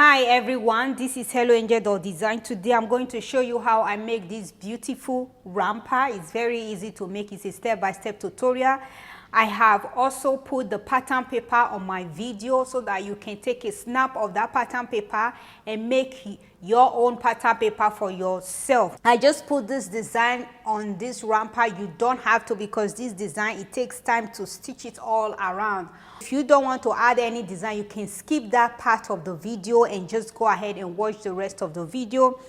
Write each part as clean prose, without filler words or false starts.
Hi everyone, this is Helloangel.design. Today I'm going to show you how I make this beautiful romper. It's very easy to make. It's a step-by-step tutorial. I have also put the pattern paper on my video so that you can take a snap of that pattern paper and make your own pattern paper for yourself. I just put this design on this romper. You don't have to, because this design, it takes time to stitch it all around. If you don't want to add any design, you can skip that part of the video and just go ahead and watch the rest of the video.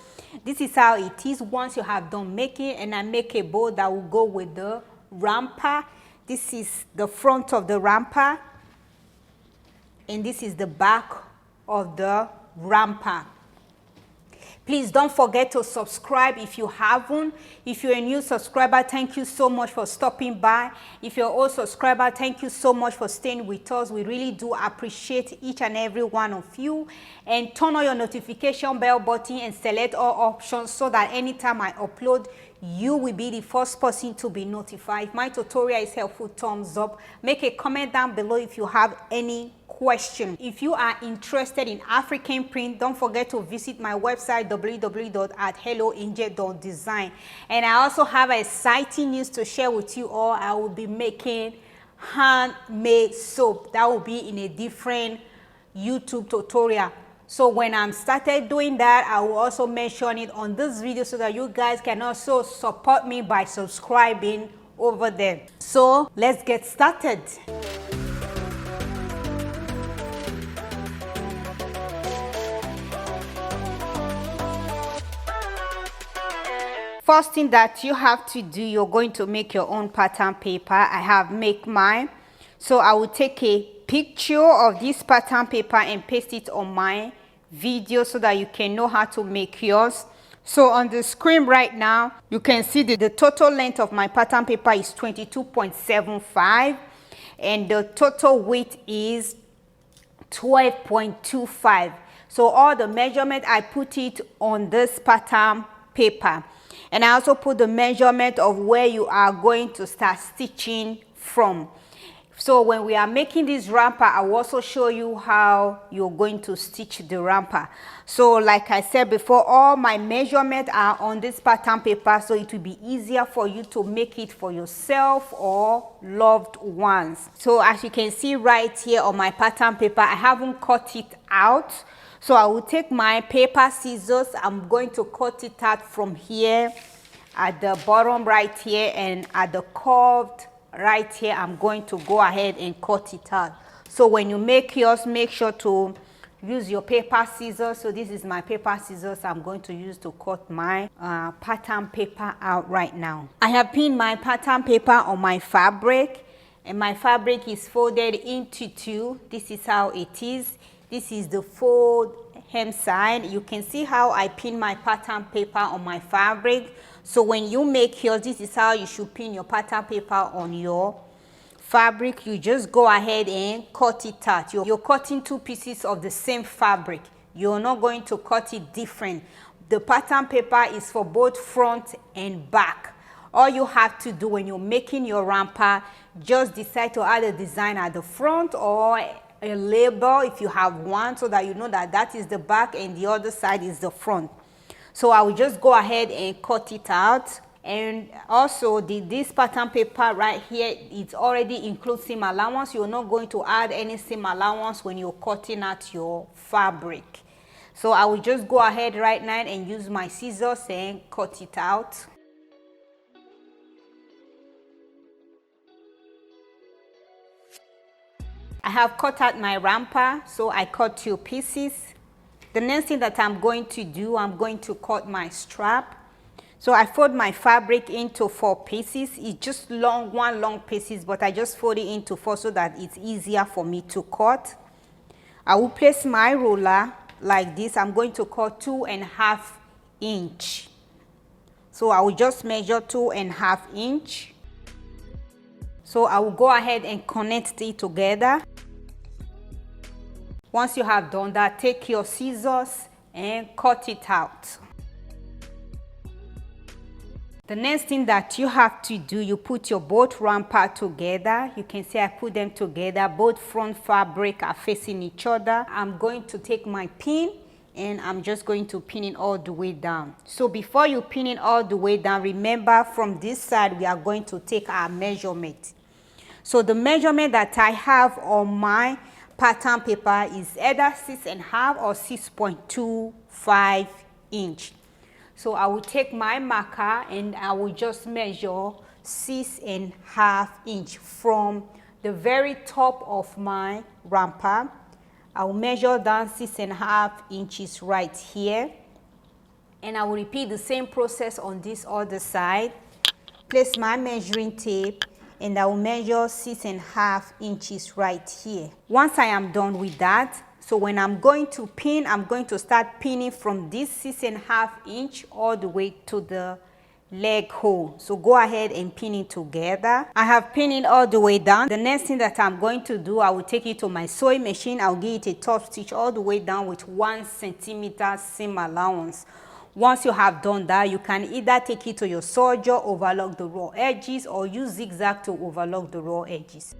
This is how it is once you have done making, and I make a bow that will go with the romper. This is the front of the romper, and this is the back of the romper. Please don't forget to subscribe if you haven't. If you're a new subscriber, thank you so much for stopping by. If you're an old subscriber, thank you so much for staying with us. We really do appreciate each and every one of you. And turn on your notification bell button and select all options so that anytime I upload, you will be the first person to be notified. If my tutorial is helpful, thumbs up. Make a comment down below if you have any question. If you are interested in African print, don't forget to visit my website www.helloangel.design. And I also have exciting news to share with you all. I will be making handmade soap. That will be in a different YouTube tutorial. So when I'm started doing that, I will also mention it on this video so that you guys can also support me by subscribing over there. So let's get started. First thing that you have to do, you're going to make your own pattern paper. I have made mine. So I will take a picture of this pattern paper and paste it on my video so that you can know how to make yours. So on the screen right now, you can see the total length of my pattern paper is 22.75 and the total width is 12.25. So all the measurement, I put it on this pattern paper. And I also put the measurement of where you are going to start stitching from. So when we are making this romper, I will also show you how you're going to stitch the romper. So like I said before, all my measurements are on this pattern paper, so it will be easier for you to make it for yourself or loved ones. So as you can see right here on my pattern paper, I haven't cut it out. So I will take my paper scissors. I'm going to cut it out from here at the bottom right here, and at the curved right here, I'm going to go ahead and cut it out. So when you make yours, make sure to use your paper scissors. So this is my paper scissors I'm going to use to cut my pattern paper out right now. I have pinned my pattern paper on my fabric, and my fabric is folded into two. This is how it is. This is the fold hem side. You can see how I pin my pattern paper on my fabric. So when you make yours, this is how you should pin your pattern paper on your fabric. You just go ahead and cut it out. You're cutting two pieces of the same fabric. You're not going to cut it different. The pattern paper is for both front and back. All you have to do when you're making your romper, just decide to add a design at the front or a label if you have one, so that you know that that is the back and the other side is the front. So I will just go ahead and cut it out. And also this pattern paper right here, it already includes seam allowance. You're not going to add any seam allowance when you're cutting out your fabric. So I will just go ahead right now and use my scissors and cut it out. I have cut out my romper, so I cut two pieces. The next thing that I'm going to do, I'm going to cut my strap. So I fold my fabric into 4 pieces. It's just one long pieces, but I just fold it into 4 so that it's easier for me to cut. I will place my ruler like this. I'm going to cut 2.5 inches. So I will just measure 2.5 inches. So I will go ahead and connect it together. Once you have done that, take your scissors and cut it out. The next thing that you have to do, you put your both romper together. You can see I put them together. Both front fabric are facing each other. I'm going to take my pin and I'm just going to pin it all the way down. So before you pin it all the way down, remember from this side we are going to take our measurement. So the measurement that I have on my pattern paper is either 6.5 or 6.25 inch. So I will take my marker and I will just measure 6.5 inch from the very top of my romper. I will measure down 6.5 inches right here, and I will repeat the same process on this other side. Place my measuring tape and I will measure 6.5 inches right here. Once I am done with that, so when I'm going to pin, I'm going to start pinning from this 6.5 inch all the way to the leg hole. So go ahead and pin it together. I have pinned it all the way down. The next thing that I'm going to do, I will take it to my sewing machine. I'll give it a top stitch all the way down with 1 centimeter seam allowance. Once you have done that, you can either take it to your serger, overlock the raw edges, or use zigzag to overlock the raw edges.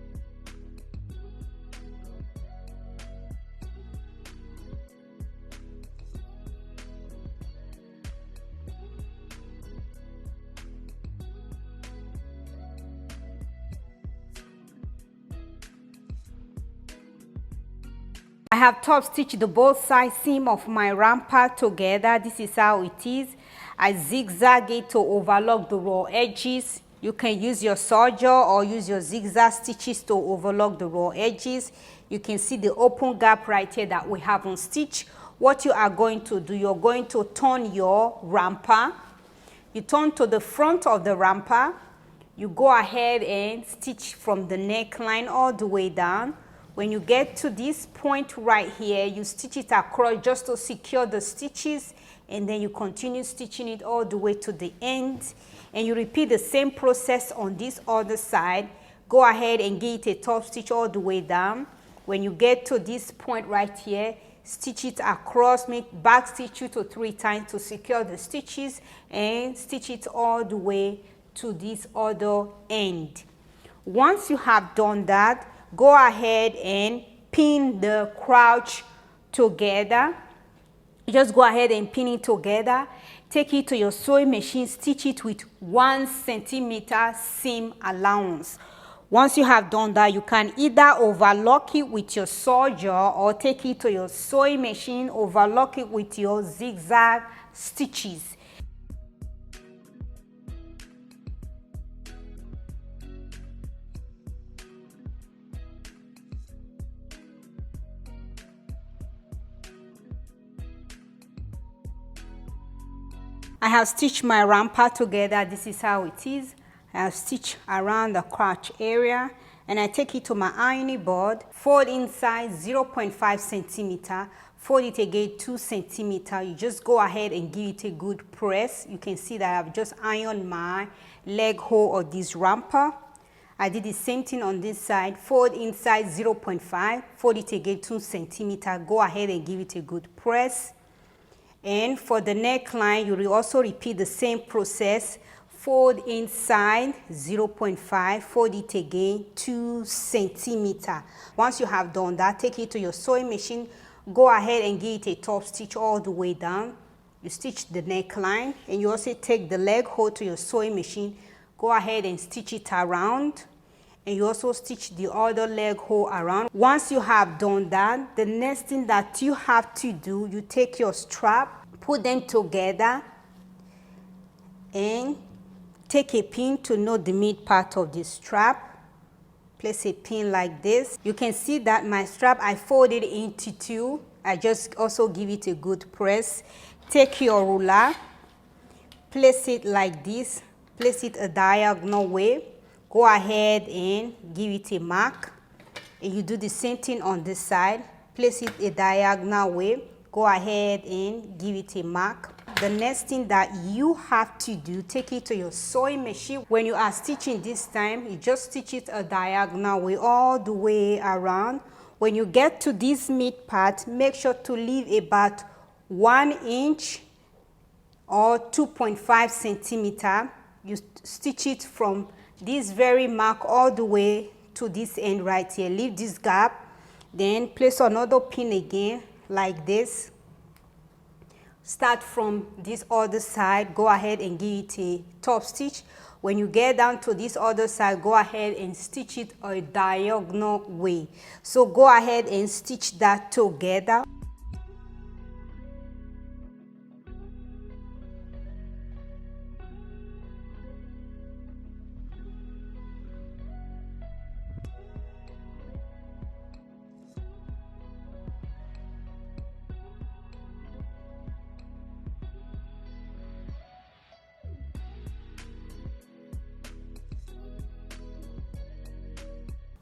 I have top stitched the both side seam of my romper together. This is how it is. I zigzag it to overlock the raw edges. You can use your serger or use your zigzag stitches to overlock the raw edges. You can see the open gap right here that we haven't stitched. What you are going to do, you're going to turn your romper. You turn to the front of the romper. You go ahead and stitch from the neckline all the way down. When you get to this point right here, you stitch it across just to secure the stitches, and then you continue stitching it all the way to the end, and you repeat the same process on this other side. Go ahead and give it a top stitch all the way down. When you get to this point right here, stitch it across, make back stitch 2 to 3 times to secure the stitches, and stitch it all the way to this other end. Once you have done that, go ahead and pin the crouch together. Just go ahead and pin it together. Take it to your sewing machine, stitch it with 1 centimeter seam allowance. Once you have done that, you can either overlock it with your serger or take it to your sewing machine, overlock it with your zigzag stitches. I have stitched my romper together. This is how it is. I have stitched around the crotch area, and I take it to my ironing board, fold inside 0.5 centimeter, fold it again 2 centimeter. You just go ahead and give it a good press. You can see that I've just ironed my leg hole of this romper. I did the same thing on this side, fold inside 0.5, fold it again 2 centimeter. Go ahead and give it a good press. And for the neckline, you will also repeat the same process. Fold inside 0.5, fold it again 2 centimeter. Once you have done that, take it to your sewing machine. Go ahead and give it a top stitch all the way down. You stitch the neckline, and you also take the leg hole to your sewing machine. Go ahead and stitch it around, and you also stitch the other leg hole around. Once you have done that, the next thing that you have to do, you take your strap, put them together, and take a pin to note the mid part of the strap. Place a pin like this. You can see that my strap, I folded into 2. I just also give it a good press. Take your ruler, place it like this, place it a diagonal way. Go ahead and give it a mark, and you do the same thing on this side. Place it a diagonal way. Go ahead and give it a mark. The next thing that you have to do, take it to your sewing machine. When you are stitching this time, you just stitch it a diagonal way all the way around. When you get to this mid part, make sure to leave about 1 inch or 2.5 centimeter You stitch it from this very mark all the way to this end right here. Leave this gap, then place another pin again like this. Start from this other side, go ahead and give it a top stitch. When you get down to this other side, go ahead and stitch it a diagonal way. So go ahead and stitch that together.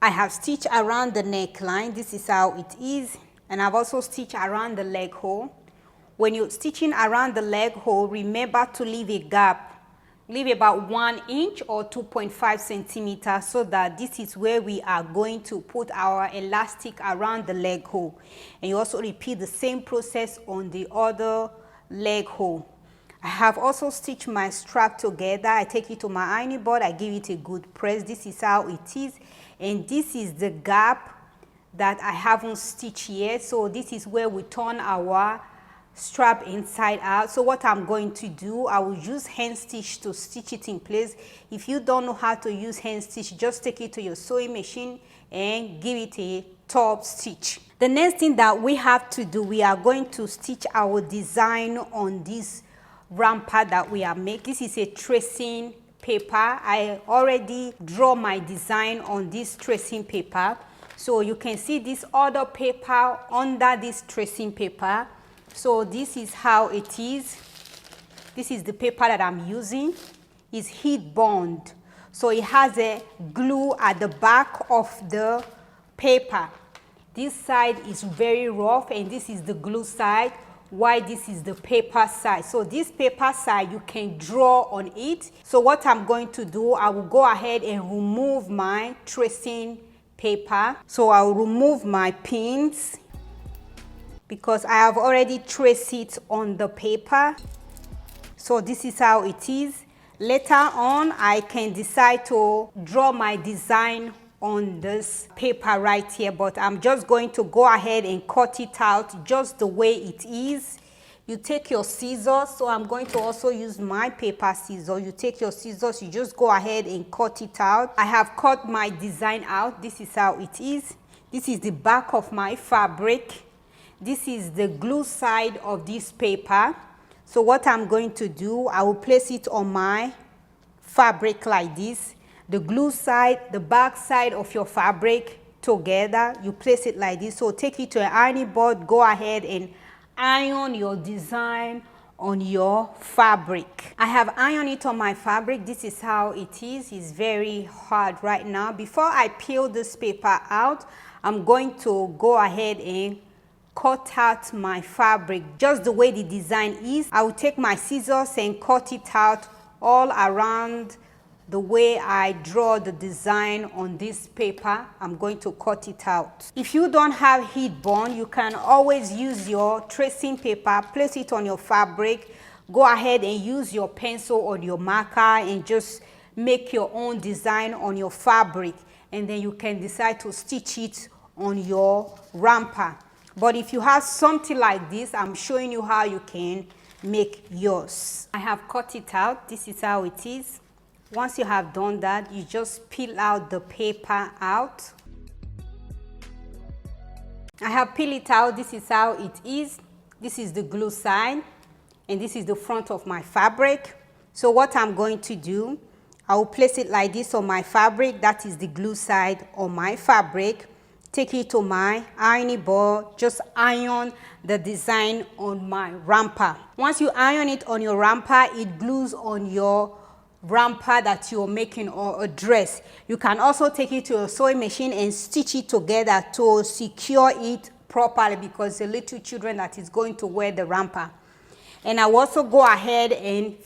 I have stitched around the neckline. This is how it is. And I've also stitched around the leg hole. When you're stitching around the leg hole, remember to leave a gap. Leave about 1 inch or 2.5 centimeters so that this is where we are going to put our elastic around the leg hole. And you also repeat the same process on the other leg hole. I have also stitched my strap together. I take it to my ironing board. I give it a good press. This is how it is. And this is the gap that I haven't stitched yet. So this is where we turn our strap inside out. So what I'm going to do, I will use hand stitch to stitch it in place. If you don't know how to use hand stitch, just take it to your sewing machine and give it a top stitch. The next thing that we have to do, we are going to stitch our design on this romper that we are making. This is a tracing paper. I already draw my design on this tracing paper. So you can see this other paper under this tracing paper. So this is how it is. This is the paper that I'm using. It's heat bond. So it has a glue at the back of the paper. This side is very rough and this is the glue side, while this is the paper side. So this paper side, you can draw on it. So what I'm going to do, I will go ahead and remove my tracing paper. So I will remove my pins because I have already traced it on the paper. So this is how it is. Later on, I can decide to draw my design on this paper right here, but I'm just going to go ahead and cut it out just the way it is. You take your scissors, so I'm going to also use my paper scissors. You take your scissors, you just go ahead and cut it out. I have cut my design out. This is how it is. This is the back of my fabric. This is the glue side of this paper. So what I'm going to do, I will place it on my fabric like this. The glue side, the back side of your fabric together, you place it like this. So take it to an ironing board, go ahead and iron your design on your fabric. I have ironed it on my fabric. This is how it is. It's very hard right now. Before I peel this paper out, I'm going to go ahead and cut out my fabric just the way the design is. I will take my scissors and cut it out all around the way I draw the design on this paper. I'm going to cut it out. If you don't have heat bond, you can always use your tracing paper, place it on your fabric, go ahead and use your pencil or your marker and just make your own design on your fabric, and then you can decide to stitch it on your romper. But if you have something like this, I'm showing you how you can make yours. I have cut it out. This is how it is. Once you have done that, you just peel out the paper out. I have peeled it out. This is how it is. This is the glue side and this is the front of my fabric. So what I'm going to do, I will place it like this on my fabric. That is the glue side on my fabric. Take it to my ironing board, just iron the design on my romper. Once you iron it on your romper, it glues on your romper that you're making or a dress. You can also take it to a sewing machine and stitch it together to secure it properly because the little children that is going to wear the romper. And I will also go ahead and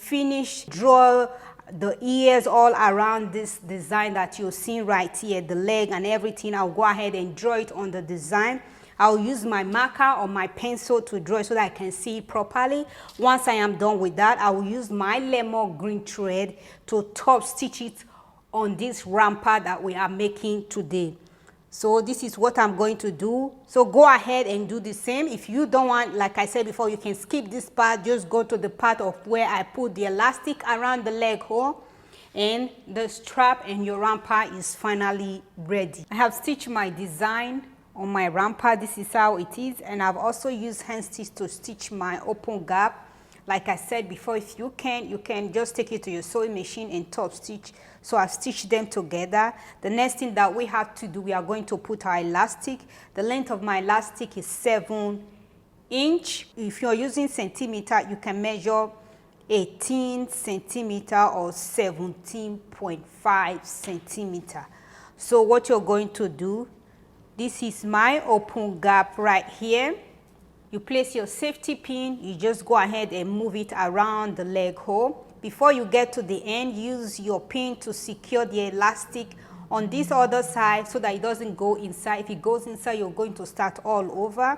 draw the ears all around this design that you're seeing right here, the leg and everything. I'll go ahead and draw it on the design. I'll use my marker or my pencil to draw it so that I can see it properly. Once I am done with that, I will use my lemon green thread to top stitch it on this romper that we are making today. So this is what I'm going to do. So go ahead and do the same. If you don't want, like I said before, you can skip this part. Just go to the part of where I put the elastic around the leg hole, and the strap and your romper is finally ready. I have stitched my design on my romper. This is how it is, and I've also used hand stitch to stitch my open gap. Like I said before, if you can just take it to your sewing machine and top stitch. So I've stitched them together. The next thing that we have to do, we are going to put our elastic. The length of my elastic is 7 inch. If you're using centimeter, you can measure 18 centimeter or 17.5 centimeter. So what you're going to do, this is my open gap right here. You place your safety pin, you just go ahead and move it around the leg hole. Before you get to the end, use your pin to secure the elastic on this other side so that it doesn't go inside. If it goes inside, you're going to start all over.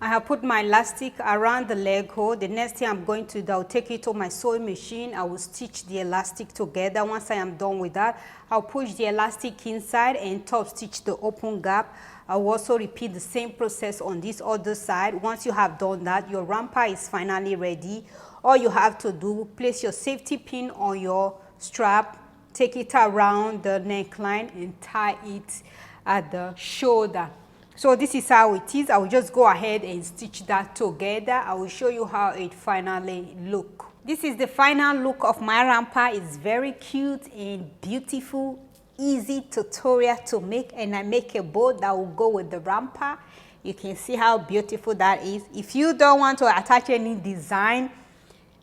I have put my elastic around the leg hole. The next thing I'm going to do, I'll take it to my sewing machine. I will stitch the elastic together. Once I am done with that, I'll push the elastic inside and top stitch the open gap. I will also repeat the same process on this other side. Once you have done that, your romper is finally ready. All you have to do, place your safety pin on your strap, take it around the neckline and tie it at the shoulder. So this is how it is. I will just go ahead and stitch that together. I will show you how it finally looks. This is the final look of my romper. It's very cute and beautiful. Easy tutorial to make, and I make a bow that will go with the romper. You can see how beautiful that is. If you don't want to attach any design,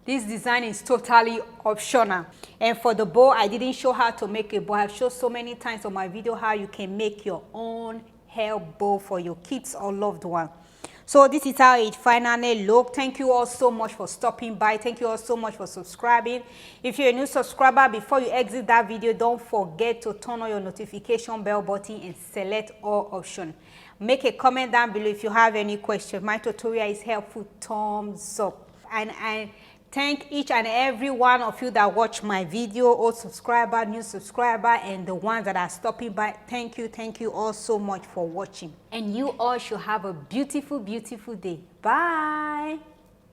this design is totally optional. And for the bow, I didn't show how to make a bow. I've shown so many times on my video how you can make your own hair bow for your kids or loved one. So this is how it finally looked. Thank you all so much for stopping by. Thank you all so much for subscribing. If you're a new subscriber, before you exit that video, don't forget to turn on your notification bell button and select all options. Make a comment down below if you have any questions. My tutorial is helpful. Thumbs up. And I thank each and every one of you that watch my video, old subscriber, new subscriber, and the ones that are stopping by. Thank you all so much for watching. And you all should have a beautiful, beautiful day. Bye.